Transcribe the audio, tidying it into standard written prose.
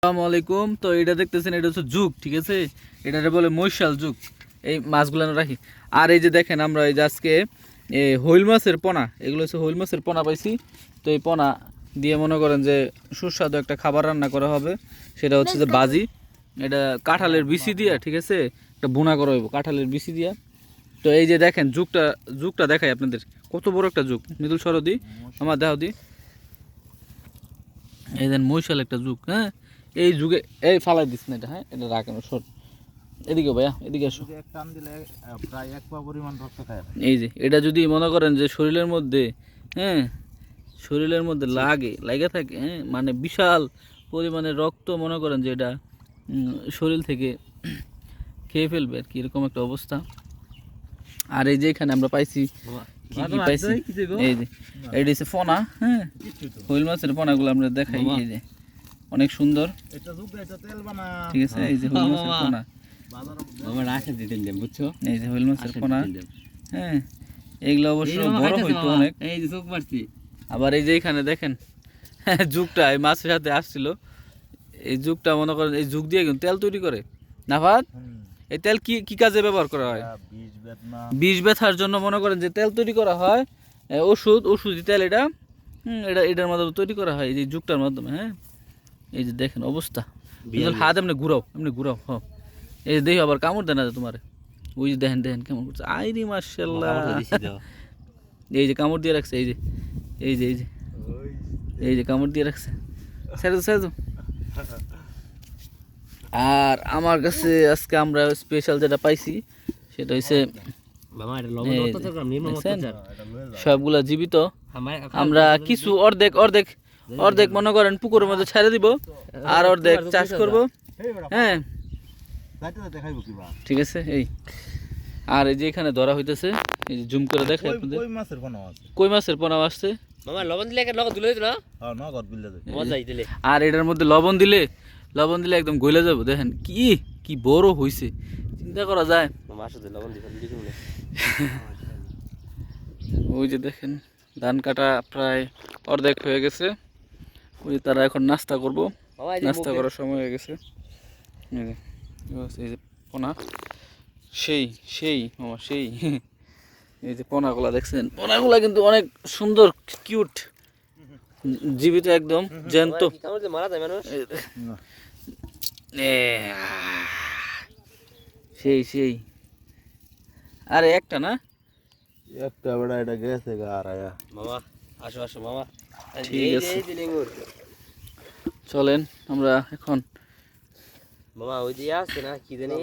আসসালামু আলাইকুম। তো এটা দেখতেছেন, এটা হচ্ছে যুগ, ঠিক আছে। এটারে বলে মৈশাল যুগ। এই মাছগুলো রাখি। আর এই যে দেখেন, আমরা এই যে আজকে হইল মাছের পোনা, এগুলো হচ্ছে হইল মাছের পোনা পাইছি। তো এই পোনা দিয়ে মনে করেন যে সুস্বাদু একটা খাবার রান্না করা হবে। সেটা হচ্ছে যে বাজি। এটা কাঁঠালের বিচি দিয়া, ঠিক আছে, একটা বোনা করা হইব কাঁঠালের বিচি দিয়া। তো এই যে দেখেন যুগটা, যুগটা দেখাই আপনাদের, কত বড় একটা যুগ। মৃদুল সরদি আমার দেহ দি, এই দেন মৈশাল একটা যুগ। হ্যাঁ, এই যুগে এই ফালাই দিস না এটা, হ্যাঁ এটা রাখেন সর। এদিকে ভাইয়া, এদিকে আসো। টান দিলে প্রায় 1 পা পরিমাণ রক্ত খায়। এই যে এটা যদি মনে করেন যে শরীরের মধ্যে, হ্যাঁ শরীরের মধ্যে লাগে থাকে, হ্যাঁ মানে বিশাল পরিমাণে রক্ত, মনে করেন যে এটা শরীর থেকে খেয়ে ফেলবে আর কি, এরকম একটা অবস্থা। আর এই যে এখানে আমরা পাইছি, কি কি পাইছি, এই যে এটা হচ্ছে পোনা। হ্যাঁ, হইল মাছের পোনাগুলো আমরা দেখাই। এই যে অনেক সুন্দর, ঠিক আছে। এই যে হইল মাছের পোনা, বুঝছো, এই যে হইল মাছের পোনা। হ্যাঁ, এইগুলো অবশ্য বড় হইতো অনেক। এই যে চোখ মারছি। আবার এই যে এখানে দেখেন যুগটা এই মাছের সাথে আসছিল। এই যুগটা মনে করেন, এই যুগ দিয়ে কিন্তু তেল তৈরি করে না ভাত। এই তেল কি কি কাজে ব্যবহার করা হয়? বিষ ব্যথার জন্য মনে করেন যে তেল তৈরি করা হয়। ওষুধি তেল এটা। এটার মাধ্যমে তৈরি করা হয়, এই যে যুগটার মাধ্যমে। হ্যাঁ, এই যে দেখেন অবস্থা, হাত এমনি ঘুরাও, এমনি ঘুরাও। হ, এই যে দেখো আবার কামড় দেয় না তোমার। ওই যে দেখেন দেখেন কেমন করছে, আইরি মাশাআল্লাহ। এই যে কামড় দিয়ে রাখছে, এই যে এই যে এই যে এই যে কামড় দিয়ে রাখছে। ছেড়ে দাও, ছেড়ে দাও। আর আমার কাছে আজকে আমরা স্পেশাল যেটা পাইছি সেটা হচ্ছে সবগুলা জীবিত। আমরা কিছু অর্ধেক অর্ধেক অর্ধেক মনে করেন পুকুরের মধ্যে ছেড়ে দিব, আর অর্ধেক চাষ করব। হ্যাঁ, ঠিক আছে। এই আর এই যে এখানে ধরা হইতেছে, এই যে জুম করে দেখে আপনাদের, কই মাছের পোনা আসছে। আর এটার মধ্যে লবণ দিলে একদম গলে যাবো। দেখেন কি কি বড় হইছে, চিন্তা করা যায়। ওই যে দেখেন ধান কাটা প্রায় অর্ধেক হয়ে গেছে। ওই তারা এখন নাস্তা করব, নাস্তা করার সময় হয়ে গেছে। এই যে পোনা, সেই সেই মামা সেই এই যে পোনাগুলা দেখছেন, পোনাগুলা কিন্তু অনেক সুন্দর, কিউট, জীবিত, একদম জ্যান্ত। সেই সেই আরে একটা না, একটা বড় এটা গেছে গা আর আয়া। মামা আসো আসো মামা, ঠিক আছে চলেন আমরা এখন। মামা ওই যে আছে না কি জানি